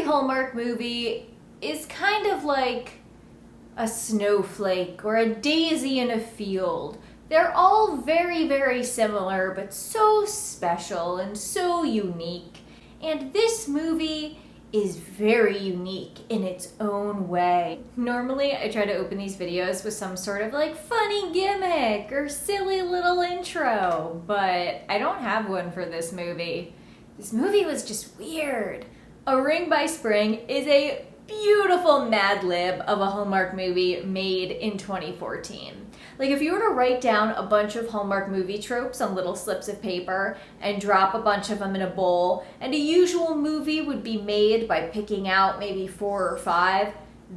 Hallmark movie is kind of like a snowflake or a daisy in a field. They're all very, very similar, but so special and so unique. And this movie is very unique in its own way. Normally, I try to open these videos with some sort of like funny gimmick or silly little intro, but I don't have one for this movie. This movie was just weird. A Ring by Spring is a beautiful Mad Lib of a Hallmark movie made in 2014. Like, if you were to write down a bunch of Hallmark movie tropes on little slips of paper and drop a bunch of them in a bowl, and a usual movie would be made by picking out maybe 4 or 5,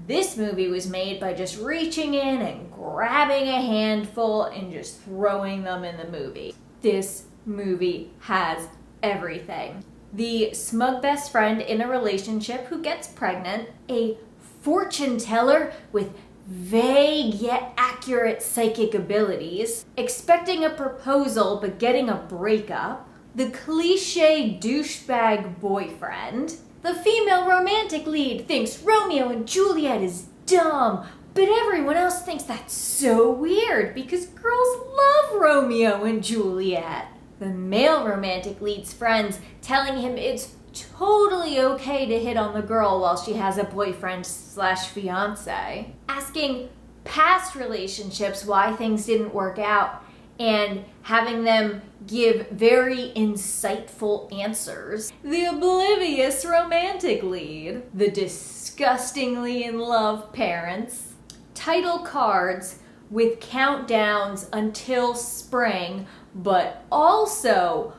this movie was made by just reaching in and grabbing a handful and just throwing them in the movie. This movie has everything. The smug best friend in a relationship who gets pregnant, a fortune teller with vague yet accurate psychic abilities, expecting a proposal but getting a breakup, the cliche douchebag boyfriend, the female romantic lead thinks Romeo and Juliet is dumb, but everyone else thinks that's so weird because girls love Romeo and Juliet. The male romantic lead's friends telling him it's totally okay to hit on the girl while she has a boyfriend/fiance. Asking past relationships why things didn't work out and having them give very insightful answers. The oblivious romantic lead. The disgustingly in love parents. Title cards with countdowns until spring, but also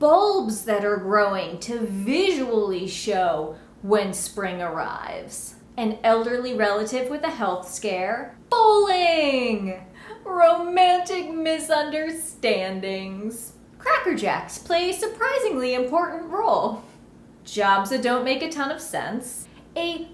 bulbs that are growing to visually show when spring arrives. An elderly relative with a health scare. Bowling! Romantic misunderstandings. Cracker Jacks play a surprisingly important role. Jobs that don't make a ton of sense. A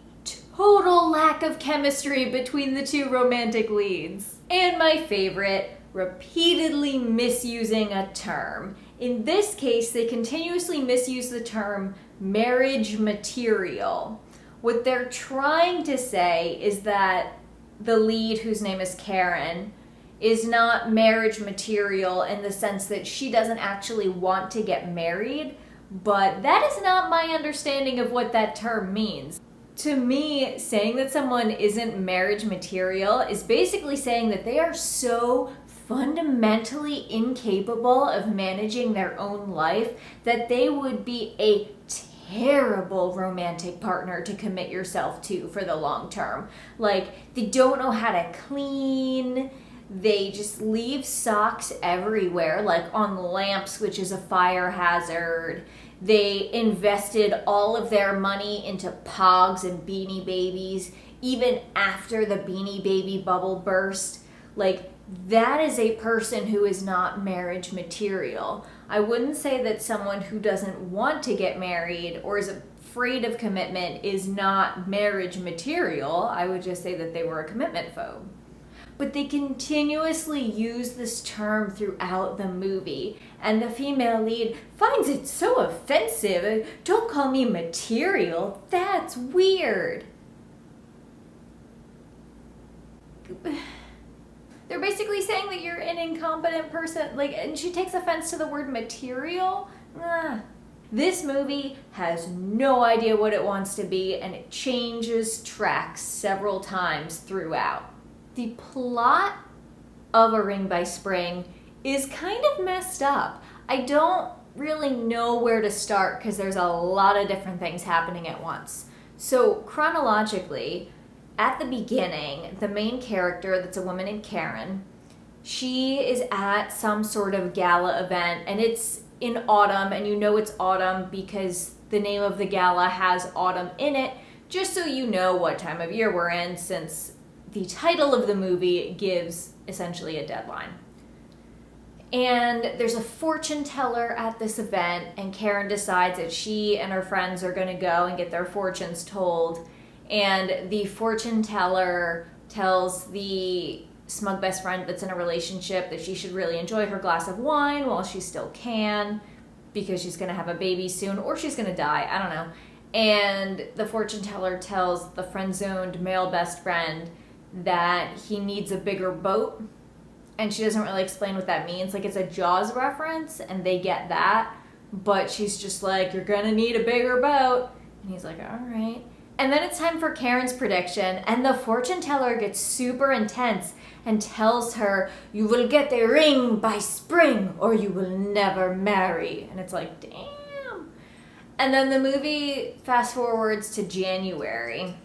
total lack of chemistry between the two romantic leads. And my favorite, repeatedly misusing a term. In this case, they continuously misuse the term marriage material. What they're trying to say is that the lead, whose name is Karen, is not marriage material in the sense that she doesn't actually want to get married, but that is not my understanding of what that term means. To me, saying that someone isn't marriage material is basically saying that they are so fundamentally incapable of managing their own life that they would be a terrible romantic partner to commit yourself to for the long term. Like, they don't know how to clean, they just leave socks everywhere, like on lamps, which is a fire hazard. They invested all of their money into Pogs and Beanie Babies, even after the Beanie Baby bubble burst. Like, that is a person who is not marriage material. I wouldn't say that someone who doesn't want to get married or is afraid of commitment is not marriage material. I would just say that they were a commitment phobe. But they continuously use this term throughout the movie, and the female lead finds it so offensive. Don't call me material, that's weird. They're basically saying that you're an incompetent person, and she takes offense to the word material. This movie has no idea what it wants to be, and it changes tracks several times throughout. The plot of A Ring by Spring is kind of messed up. I don't really know where to start because there's a lot of different things happening at once. So chronologically, at the beginning, the main character, that's a woman named Karen, she is at some sort of gala event, and it's in autumn, and you know it's autumn because the name of the gala has autumn in it, just so you know what time of year we're in, since the title of the movie gives essentially a deadline. And there's a fortune teller at this event, and Karen decides that she and her friends are going to go and get their fortunes told. And the fortune teller tells the smug best friend that's in a relationship that she should really enjoy her glass of wine while she still can, because she's going to have a baby soon, or she's going to die, I don't know. And the fortune teller tells the friend-zoned male best friend that he needs a bigger boat. And she doesn't really explain what that means. Like, it's a Jaws reference, and they get that. But she's just like, you're gonna need a bigger boat. And he's like, all right. And then it's time for Karen's prediction, and the fortune teller gets super intense and tells her, you will get a ring by spring, or you will never marry. And it's like, damn. And then the movie fast forwards to January.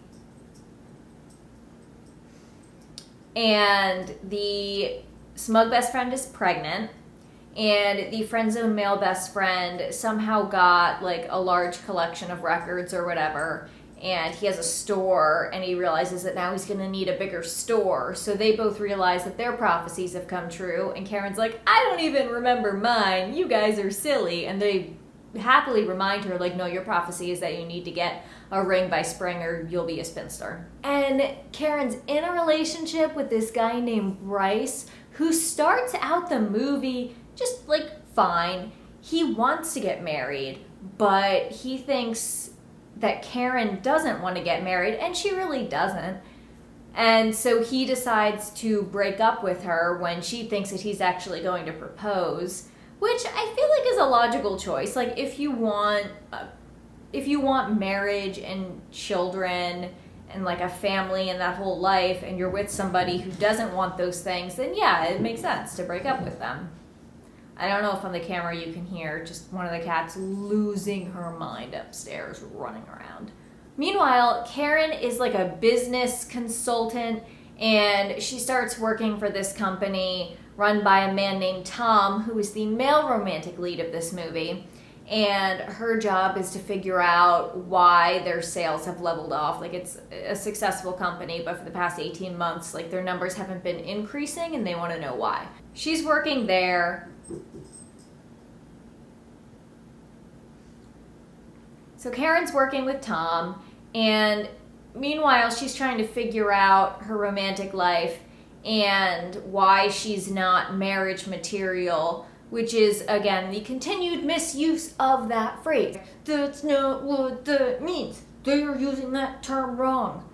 And the smug best friend is pregnant, and the friend-zoned male best friend somehow got like a large collection of records or whatever, and he has a store, and he realizes that now he's going to need a bigger store. So they both realize that their prophecies have come true, and Karen's like, I don't even remember mine, you guys are silly. And they happily remind her, like, no, your prophecy is that you need to get a ring by spring or you'll be a spinster. And Karen's in a relationship with this guy named Bryce, who starts out the movie just like fine. He wants to get married, but he thinks that Karen doesn't want to get married, and she really doesn't. And so he decides to break up with her when she thinks that he's actually going to propose, which I feel like is a logical choice. Like, if you want marriage and children and like a family and that whole life, and you're with somebody who doesn't want those things, then yeah, it makes sense to break up with them. I don't know if on the camera you can hear just one of the cats losing her mind upstairs, running around. Meanwhile, Karen is like a business consultant, and she starts working for this company run by a man named Tom, who is the male romantic lead of this movie. And her job is to figure out why their sales have leveled off. Like, it's a successful company, but for the past 18 months, like, their numbers haven't been increasing, and they want to know why. She's working there. So Karen's working with Tom, and meanwhile, she's trying to figure out her romantic life and why she's not marriage material, which is, again, the continued misuse of that phrase. That's not what that means. They're using that term wrong.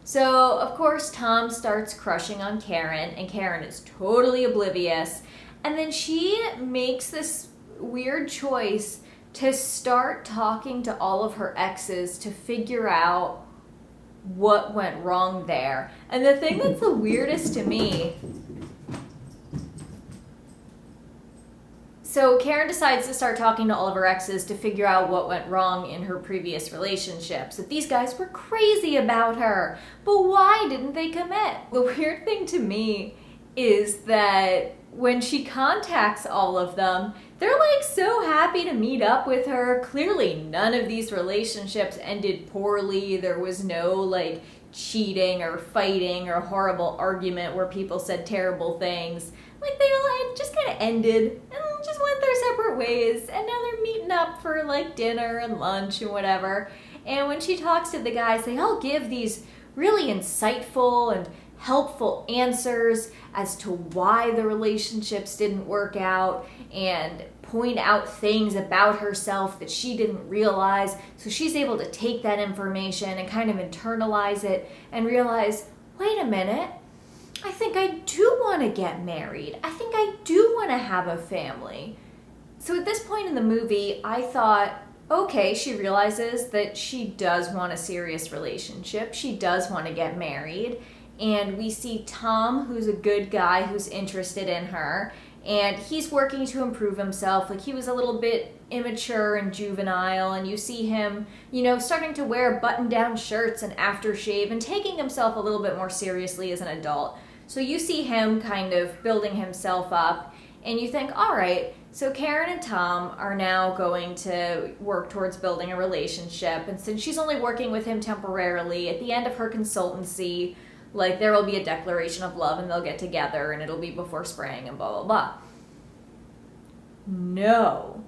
So, of course, Tom starts crushing on Karen, and Karen is totally oblivious. And then she makes this weird choice to start talking to all of her exes to figure out what went wrong there. And the thing that's the weirdest to me, so Karen decides to start talking to all of her exes to figure out what went wrong in her previous relationships. That these guys were crazy about her, but why didn't they commit? The weird thing to me is that when she contacts all of them, they're like so happy to meet up with her. Clearly none of these relationships ended poorly. There was no like cheating or fighting or horrible argument where people said terrible things. Like, they all had just kind of ended and just went their separate ways, and now they're meeting up for like dinner and lunch and whatever. And when she talks to the guys, they all give these really insightful and helpful answers as to why the relationships didn't work out, and point out things about herself that she didn't realize. So she's able to take that information and kind of internalize it and realize, wait a minute, I think I do want to get married. I think I do want to have a family. So at this point in the movie, I thought, okay, she realizes that she does want a serious relationship. She does want to get married. And we see Tom, who's a good guy, who's interested in her. And he's working to improve himself. Like, he was a little bit immature and juvenile. And you see him, starting to wear button-down shirts and aftershave and taking himself a little bit more seriously as an adult. So you see him kind of building himself up. And you think, all right, so Karen and Tom are now going to work towards building a relationship. And since she's only working with him temporarily, at the end of her consultancy, like, there will be a declaration of love and they'll get together and it'll be before spring and blah, blah, blah. No.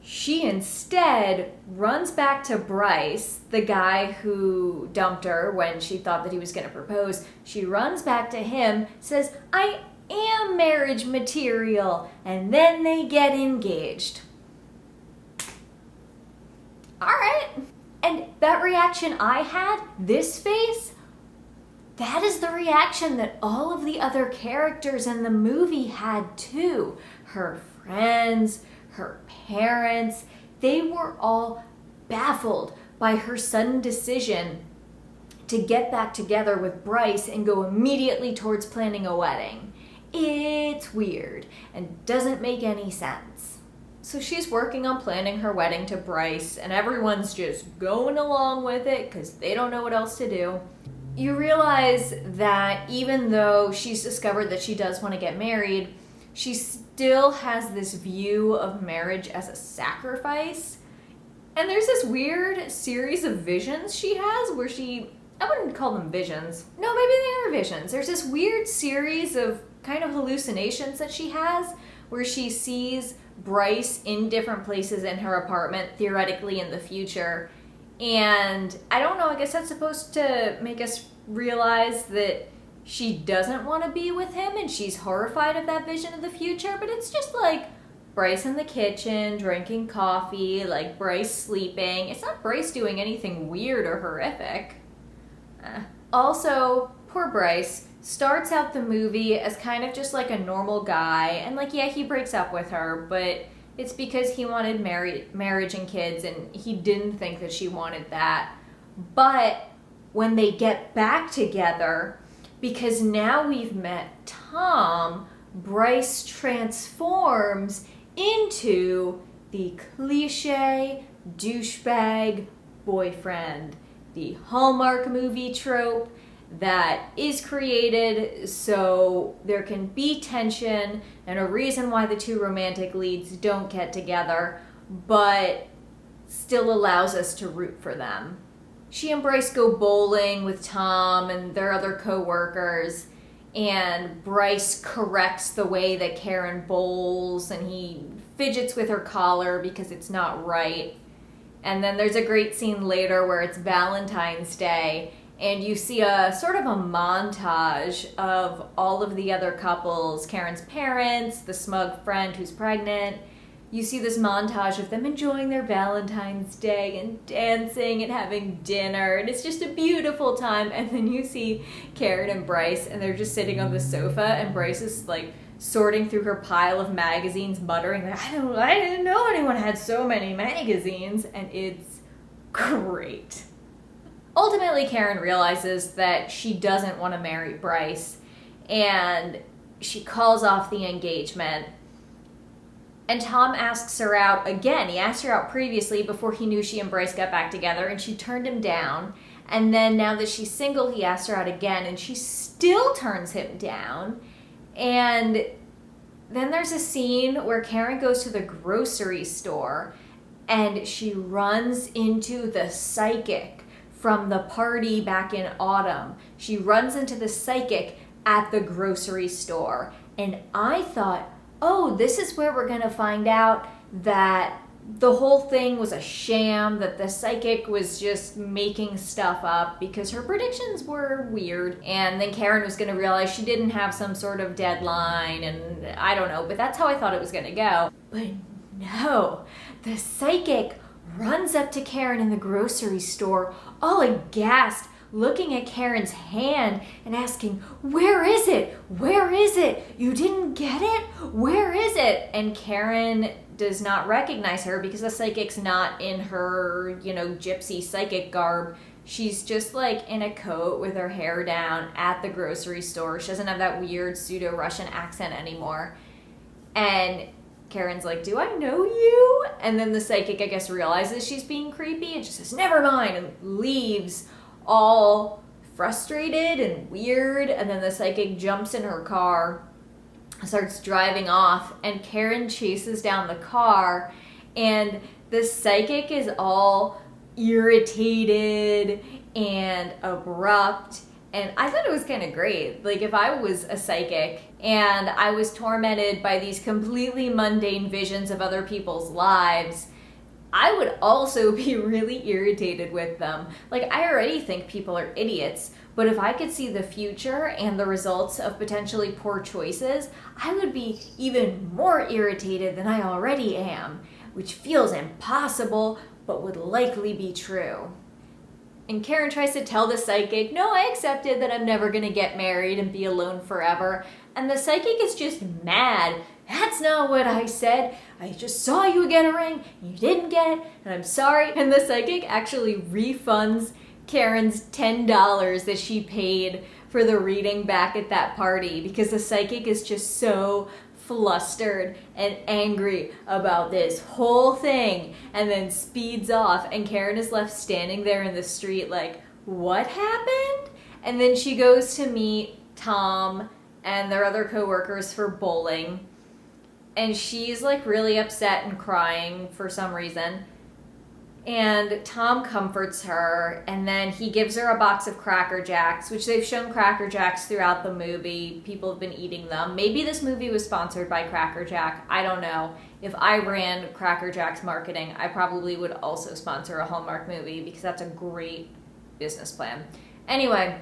She instead runs back to Bryce, the guy who dumped her when she thought that he was going to propose. She runs back to him, says, I am marriage material, and then they get engaged. All right. And that reaction I had, this face, that is the reaction that all of the other characters in the movie had too. Her friends, her parents, they were all baffled by her sudden decision to get back together with Bryce and go immediately towards planning a wedding. It's weird and doesn't make any sense. So she's working on planning her wedding to Bryce, and everyone's just going along with it because they don't know what else to do. You realize that even though she's discovered that she does want to get married, she still has this view of marriage as a sacrifice. And there's this weird series of visions she has where I wouldn't call them visions. No, maybe they are visions. There's this weird series of kind of hallucinations that she has where she sees Bryce in different places in her apartment, theoretically in the future. And I don't know, I guess that's supposed to make us realize that she doesn't want to be with him and she's horrified of that vision of the future, but it's just like Bryce in the kitchen, drinking coffee, like Bryce sleeping. It's not Bryce doing anything weird or horrific. Also, poor Bryce starts out the movie as kind of just like a normal guy, and like, yeah, he breaks up with her, but it's because he wanted marriage and kids, and he didn't think that she wanted that. But when they get back together, because now we've met Tom, Bryce transforms into the cliche douchebag boyfriend, the Hallmark movie trope that is created so there can be tension and a reason why the two romantic leads don't get together, but still allows us to root for them. She and Bryce go bowling with Tom and their other co-workers, and Bryce corrects the way that Karen bowls, and he fidgets with her collar because it's not right. And then there's a great scene later where it's Valentine's Day, and you see a sort of a montage of all of the other couples, Karen's parents, the smug friend who's pregnant. You see this montage of them enjoying their Valentine's Day and dancing and having dinner, and it's just a beautiful time. And then you see Karen and Bryce, and they're just sitting on the sofa, and Bryce is like sorting through her pile of magazines, muttering, I didn't know anyone had so many magazines, and it's great. Ultimately, Karen realizes that she doesn't want to marry Bryce, and she calls off the engagement. And Tom asks her out again. He asked her out previously before he knew she and Bryce got back together, and she turned him down. And then now that she's single, he asks her out again, and she still turns him down. And then there's a scene where Karen goes to the grocery store, and she runs into the psychic from the party back in autumn. She runs into the psychic at the grocery store. And I thought, oh, this is where we're going to find out that the whole thing was a sham, that the psychic was just making stuff up because her predictions were weird. And then Karen was going to realize she didn't have some sort of deadline, and I don't know, but that's how I thought it was going to go. But no, the psychic runs up to Karen in the grocery store, all aghast, looking at Karen's hand and asking, where is it? Where is it? You didn't get it? Where is it? And Karen does not recognize her because the psychic's not in her, gypsy psychic garb. She's just like in a coat with her hair down at the grocery store. She doesn't have that weird pseudo-Russian accent anymore. And Karen's like, do I know you? And then the psychic, I guess, realizes she's being creepy and just says, never mind, and leaves all frustrated and weird. And then the psychic jumps in her car, starts driving off, and Karen chases down the car, and the psychic is all irritated and abrupt. And I thought it was kind of great. Like, if I was a psychic and I was tormented by these completely mundane visions of other people's lives, I would also be really irritated with them. Like, I already think people are idiots, but if I could see the future and the results of potentially poor choices, I would be even more irritated than I already am, which feels impossible, but would likely be true. And Karen tries to tell the psychic, no, I accepted that I'm never gonna get married and be alone forever. And the psychic is just mad. That's not what I said. I just saw you get a ring, you didn't get it, and I'm sorry. And the psychic actually refunds Karen's $10 that she paid for the reading back at that party because the psychic is just so flustered and angry about this whole thing, and then speeds off, and Karen is left standing there in the street like, what happened? And then she goes to meet Tom and their other coworkers for bowling, and she's like really upset and crying for some reason. And Tom comforts her, and then he gives her a box of Cracker Jacks, which they've shown Cracker Jacks throughout the movie. People have been eating them. Maybe this movie was sponsored by Cracker Jack. I don't know. If I ran Cracker Jack's marketing, I probably would also sponsor a Hallmark movie because that's a great business plan. Anyway,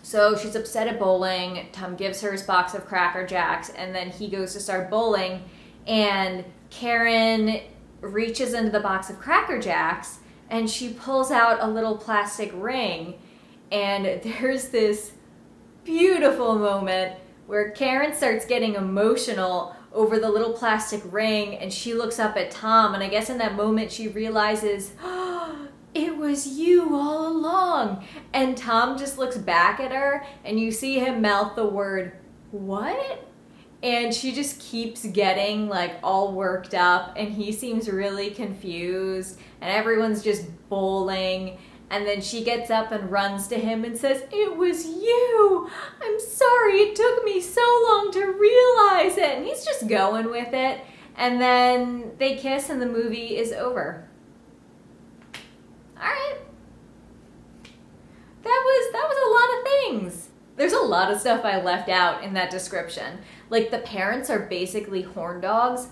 so she's upset at bowling. Tom gives her his box of Cracker Jacks, and then he goes to start bowling, and Karen reaches into the box of Cracker Jacks and she pulls out a little plastic ring, and there's this beautiful moment where Karen starts getting emotional over the little plastic ring, and she looks up at Tom, and I guess in that moment she realizes, oh, it was you all along. And Tom just looks back at her, and you see him mouth the word, what? And she just keeps getting like all worked up, and he seems really confused, and everyone's just bowling. And then she gets up and runs to him and says, it was you! I'm sorry, it took me so long to realize it. And he's just going with it. And then they kiss and the movie is over. Alright. That was a lot of things. There's a lot of stuff I left out in that description. Like, the parents are basically horn dogs.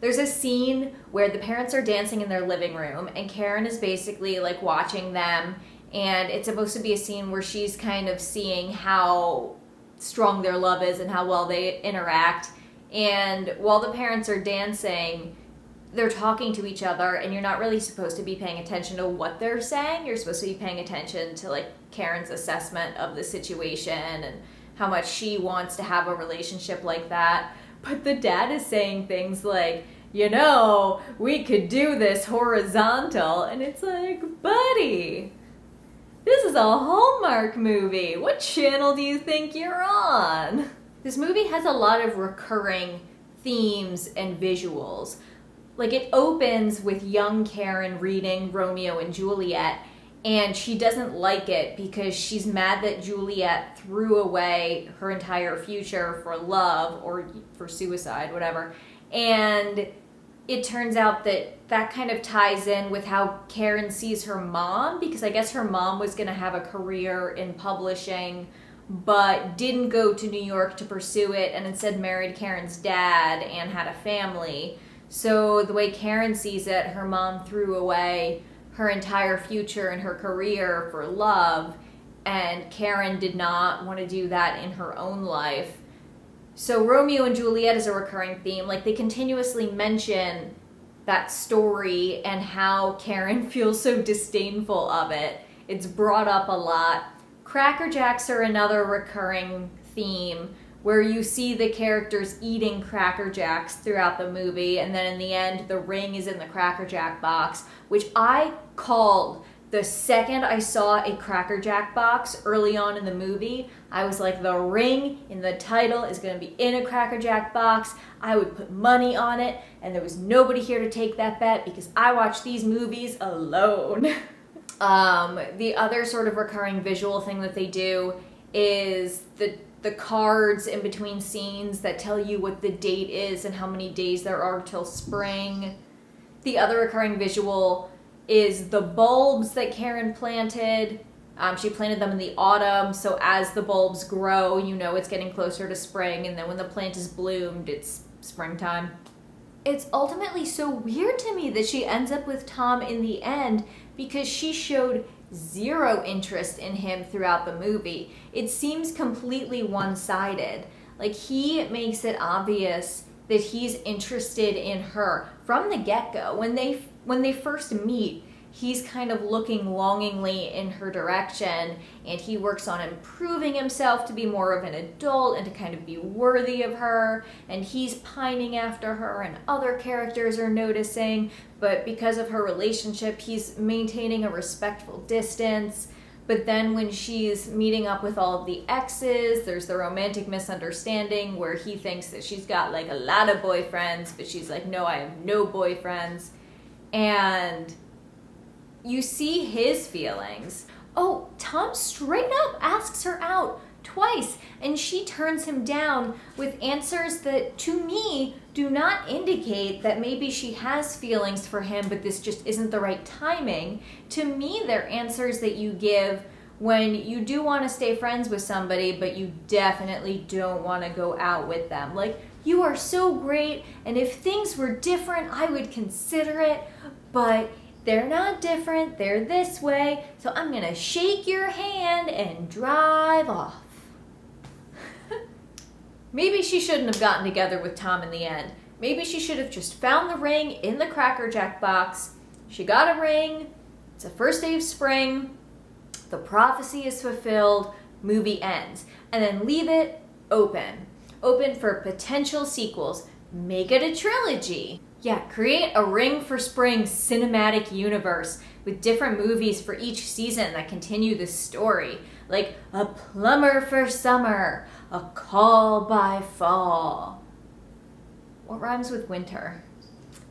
There's a scene where the parents are dancing in their living room, and Karen is basically like watching them, and it's supposed to be a scene where she's kind of seeing how strong their love is and how well they interact. And while the parents are dancing, they're talking to each other, and you're not really supposed to be paying attention to what they're saying. You're supposed to be paying attention to like Karen's assessment of the situation and how much she wants to have a relationship like that. But the dad is saying things like, you know, we could do this horizontal. And it's like, buddy, this is a Hallmark movie. What channel do you think you're on? This movie has a lot of recurring themes and visuals. Like, it opens with young Karen reading Romeo and Juliet, and she doesn't like it because she's mad that Juliet threw away her entire future for love or for suicide, whatever. And it turns out that that kind of ties in with how Karen sees her mom, because I guess her mom was going to have a career in publishing but didn't go to New York to pursue it, and instead married Karen's dad and had a family. So the way Karen sees it, her mom threw away her entire future and her career for love, and Karen did not want to do that in her own life. So Romeo and Juliet is a recurring theme. Like, they continuously mention that story and how Karen feels so disdainful of it. It's brought up a lot. Cracker Jacks are another recurring theme, where you see the characters eating Cracker Jacks throughout the movie, and then in the end, the ring is in the Cracker Jack box, which I called the second I saw a Cracker Jack box early on in the movie. I was like, the ring in the title is going to be in a Cracker Jack box. I would put money on it, and there was nobody here to take that bet because I watch these movies alone. The other sort of recurring visual thing that they do is the cards in between scenes that tell you what the date is and how many days there are till spring. The other recurring visual is the bulbs that Karen planted. She planted them in the autumn, so as the bulbs grow, you know it's getting closer to spring, and then when the plant is bloomed, it's springtime. It's ultimately so weird to me that she ends up with Tom in the end, because she showed zero interest in him throughout the movie. It seems completely one-sided. Like, he makes it obvious that he's interested in her from the get-go. When they when they first meet, he's kind of looking longingly in her direction, and he works on improving himself to be more of an adult and to kind of be worthy of her, and he's pining after her, and other characters are noticing, but because of her relationship, he's maintaining a respectful distance. But then when she's meeting up with all of the exes, there's the romantic misunderstanding where he thinks that she's got like a lot of boyfriends, but she's like, no, I have no boyfriends. And you see his feelings. Oh, Tom straight up asks her out twice, and she turns him down with answers that, to me, do not indicate that maybe she has feelings for him, but this just isn't the right timing. To me, they're answers that you give when you do want to stay friends with somebody, but you definitely don't want to go out with them. Like, you are so great, and if things were different, I would consider it, but they're not different, they're this way, so I'm gonna shake your hand and drive off. Maybe she shouldn't have gotten together with Tom in the end. Maybe she should have just found the ring in the Cracker Jack box. She got a ring, it's the first day of spring, the prophecy is fulfilled, movie ends. And then leave it open. Open for potential sequels. Make it a trilogy. Yeah, create a Ring for Spring cinematic universe with different movies for each season that continue the story. Like A Plumber for Summer, A Call by Fall. What rhymes with winter?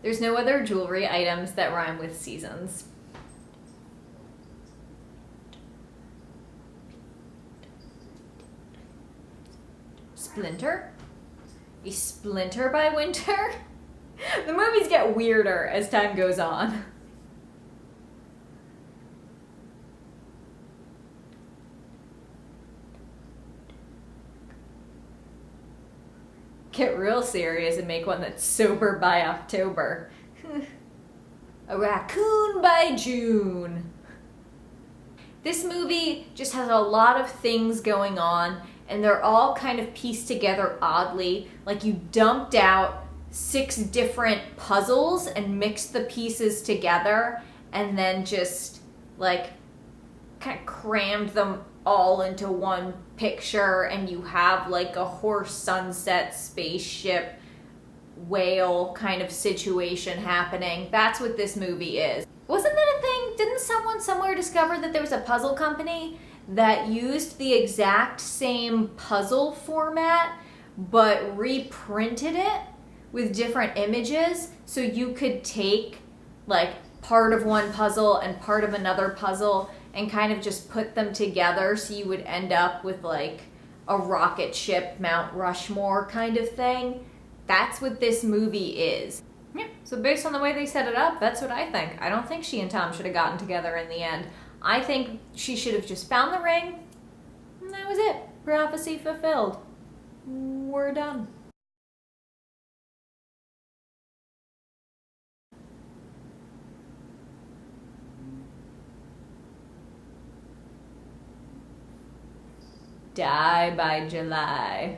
There's no other jewelry items that rhyme with seasons. Splinter? A splinter by winter? The movies get weirder as time goes on. Get real serious and make one that's sober by October. A raccoon by June. This movie just has a lot of things going on, and they're all kind of pieced together oddly. Like you dumped out 6 different puzzles and mixed the pieces together, and then just like kind of crammed them all into one picture, and you have like a horse sunset spaceship whale kind of situation happening. That's what this movie is. Wasn't that a thing? Didn't someone somewhere discover that there was a puzzle company that used the exact same puzzle format but reprinted it with different images, so you could take like part of one puzzle and part of another puzzle and kind of just put them together, so you would end up with like a rocket ship Mount Rushmore kind of thing? That's what this movie is. Yeah, so based on the way they set it up, that's what I think. I don't think she and Tom should have gotten together in the end. I think she should have just found the ring, and that was it. Prophecy fulfilled. We're done. Die by July.